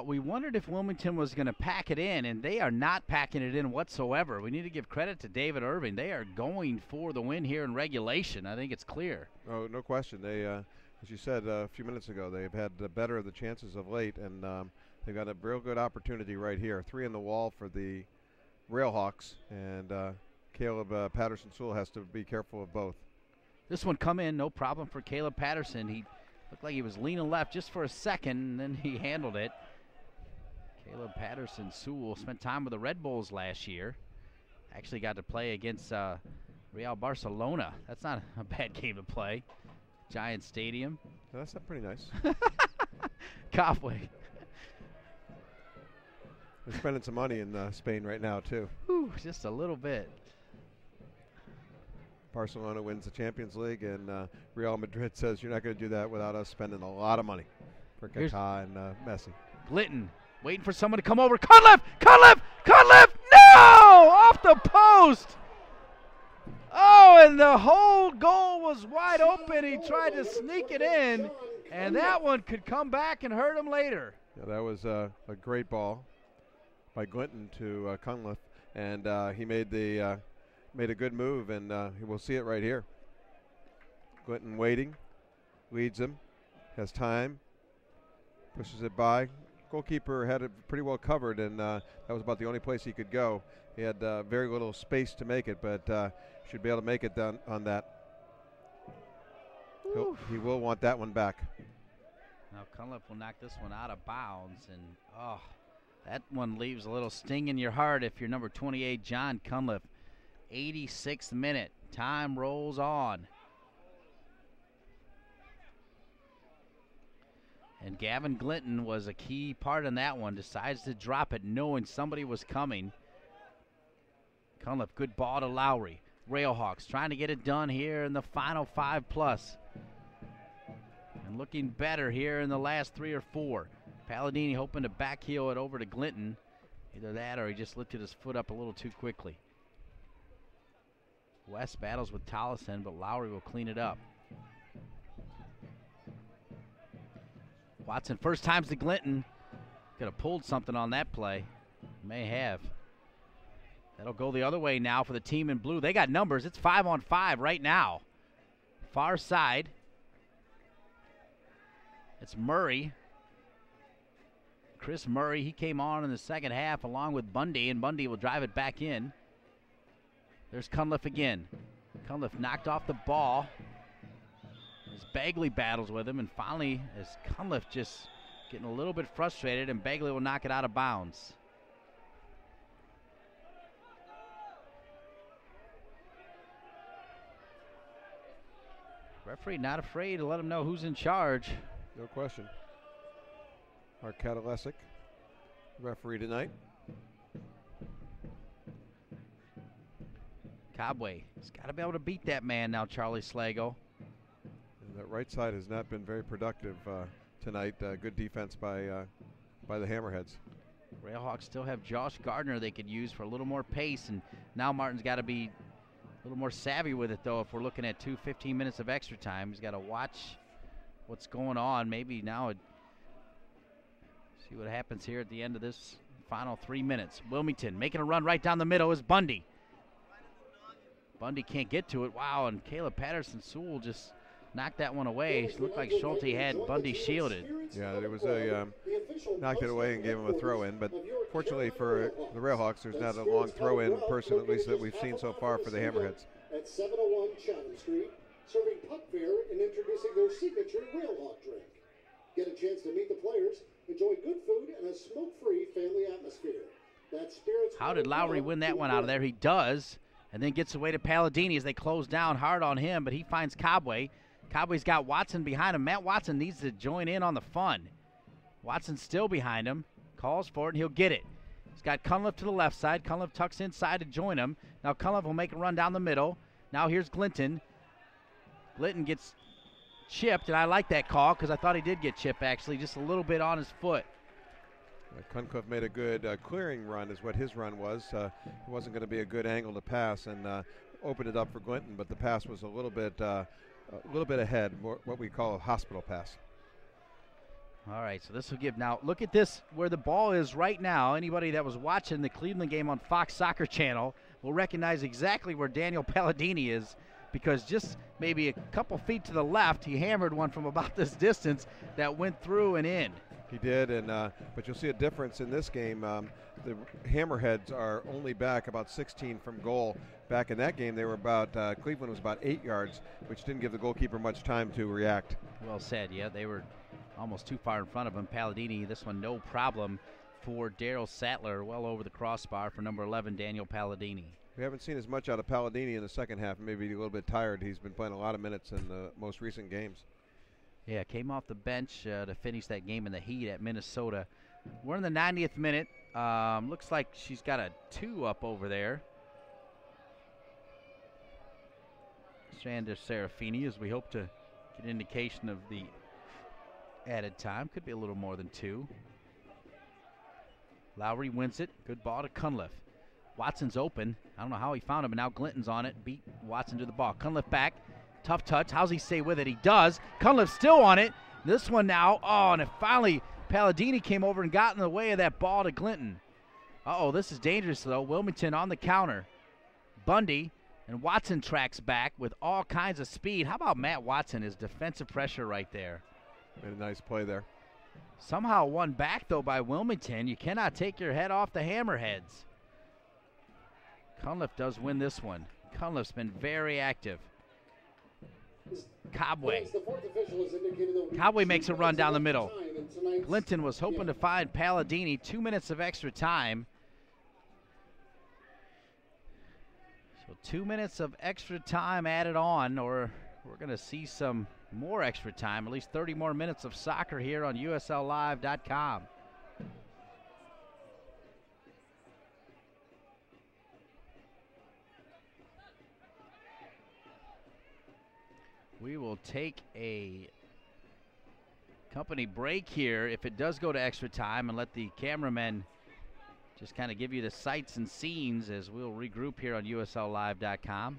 We wondered if Wilmington was going to pack it in, and they are not packing it in whatsoever. We need to give credit to David Irving. They are going for the win here in regulation. I think it's clear. Oh, no question. They, as you said a few minutes ago, they've had the better of the chances of late, and they've got a real good opportunity right here. 3 in the wall for the Railhawks, and Caleb Patterson-Sewell has to be careful of both. This one come in, no problem for Caleb Patterson. He looked like he was leaning left just for a second, and then he handled it. Caleb Patterson-Sewell spent time with the Red Bulls last year. Actually got to play against Real Barcelona. That's not a bad game to play. Giant Stadium. That's not pretty nice. Cobway. They're spending some money in Spain right now, too. Whew, just a little bit. Barcelona wins the Champions League, and Real Madrid says you're not going to do that without us spending a lot of money for Kaká and Messi. Glitton waiting for someone to come over. Cunliffe! No! Off the post! Oh, and the whole goal was wide open. He tried to sneak it in, and that one could come back and hurt him later. Yeah, that was a great ball by Glitton to Cunliffe, and he made a good move, and we'll see it right here. Glitton waiting, leads him, has time, pushes it by. Goalkeeper had it pretty well covered, and that was about the only place he could go. He had very little space to make it, but should be able to make it down on that. He will want that one back. Now Cunliffe will knock this one out of bounds, and that one leaves a little sting in your heart if you're number 28, John Cunliffe. 86th minute. Time rolls on. And Gavin Glitton was a key part in that one. Decides to drop it knowing somebody was coming. Cunliffe, good ball to Lowry. Railhawks trying to get it done here in the final 5+. And looking better here in the last 3 or 4. Palladini hoping to backheel it over to Glitton. Either that or he just lifted his foot up a little too quickly. West battles with Tollison, but Lowry will clean it up. Watson, first time's to Glitton. Could have pulled something on that play. May have. That'll go the other way now for the team in blue. They got numbers. It's 5-on-5 right now. Far side. It's Murray. Chris Murray, he came on in the second half along with Bundy, and Bundy will drive it back in. There's Cunliffe again. Cunliffe knocked off the ball. As Bagley battles with him, and finally, as Cunliffe just getting a little bit frustrated, and Bagley will knock it out of bounds. Referee not afraid to let him know who's in charge. No question. Mark Katalesic, referee tonight. Cobway, he's got to be able to beat that man now, Charlie Slago. And that right side has not been very productive tonight. Good defense by the Hammerheads. Railhawks still have Josh Gardner they could use for a little more pace, and now Martin's got to be a little more savvy with it, though, if we're looking at 15 minutes of extra time. He's got to watch what's going on. Maybe now see what happens here at the end of this final 3 minutes. Wilmington making a run right down the middle is Bundy. Bundy can't get to it. Wow, and Caleb Patterson-Sewell just knocked that one away. It looked like Schulte had Bundy shielded. Yeah, it was knocked it away and gave him a throw-in, but fortunately for the Railhawks, there's not a long throw-in person, at least that we've seen so far for the Hammerheads. At 701 Chatham Street, serving puck beer and introducing their signature Railhawk drink. Get a chance to meet the players, enjoy good food, and a smoke-free family atmosphere. That's Spirits. How did Lowry win that one out of there? He does, and then gets away to Palladini as they close down hard on him, but he finds Cobway. Cobway's got Watson behind him. Matt Watson needs to join in on the fun. Watson's still behind him. Calls for it, and he'll get it. He's got Cunliffe to the left side. Cunliffe tucks inside to join him. Now Cunliffe will make a run down the middle. Now here's Glitton. Glitton gets chipped, and I like that call because I thought he did get chipped, actually, just a little bit on his foot. Cunliffe made a good clearing run is what his run was. It wasn't going to be a good angle to pass, and opened it up for Glitton, but the pass was a little bit ahead, what we call a hospital pass. All right, so this will give now. Look at this, where the ball is right now. Anybody that was watching the Cleveland game on Fox Soccer Channel will recognize exactly where Daniel Palladini is, because just maybe a couple feet to the left, he hammered one from about this distance that went through and in. He did, and but you'll see a difference in this game. The Hammerheads are only back about 16 from goal. Back in that game, they were about Cleveland was about 8 yards, which didn't give the goalkeeper much time to react. Well said. Yeah, they were almost too far in front of him. Palladini, this one no problem for Daryl Sattler, well over the crossbar for number 11, Daniel Palladini. We haven't seen as much out of Palladini in the second half. Maybe a little bit tired. He's been playing a lot of minutes in the most recent games. Yeah, came off the bench to finish that game in the heat at Minnesota. We're in the 90th minute. Looks like she's got a 2 up over there. Sandra Serafini, as we hope to get an indication of the added time. Could be a little more than 2. Lowry wins it. Good ball to Cunliffe. Watson's open. I don't know how he found him, and now Glinton's on it. Beat Watson to the ball. Cunliffe back. Tough touch. How's he stay with it? He does. Cunliffe's still on it. This one now. Oh, and it finally, Palladini came over and got in the way of that ball to Glinton. Uh-oh, this is dangerous, though. Wilmington on the counter. Bundy and Watson tracks back with all kinds of speed. How about Matt Watson? His defensive pressure right there. Made a nice play there. Somehow won back, though, by Wilmington. You cannot take your head off the Hammerheads. Cunliffe does win this one. Cunliffe's been very active. Cobway. Cobway makes a run down the middle. Glinton was hoping to find Palladini. 2 minutes of extra time. So 2 minutes of extra time added on, or we're going to see some more extra time, at least 30 more minutes of soccer here on USLLive.com. We will take a company break here if it does go to extra time, and let the cameramen just kind of give you the sights and scenes as we'll regroup here on USLLive.com.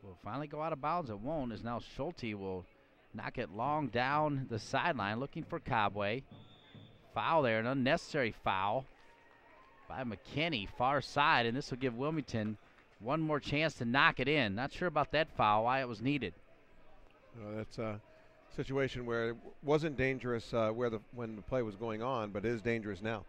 Will finally go out of bounds. It won't, as now Schulte will knock it long down the sideline looking for Cobway. Foul there, an unnecessary foul by McKinney, far side, and this will give Wilmington one more chance to knock it in. Not sure about that foul, why it was needed. That's a situation where it wasn't dangerous when the play was going on, but is dangerous now.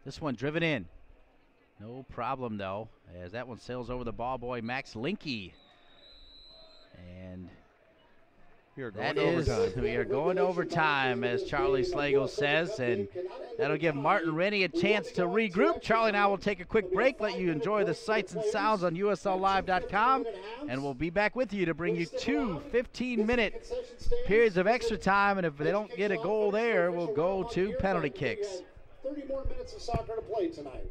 This one driven in. No problem, though, as that one sails over the ball boy, Max Linke. And we are going to overtime, as Charlie Slagle says, and that'll give Martin Rennie a chance to regroup. Charlie and I will take a quick break, let you enjoy the sights and sounds on USLLive.com, and we'll be back with you to bring you 2 15-minute periods of extra time, and if they don't get a goal there, we'll go to penalty kicks. 30 more minutes of soccer to play tonight.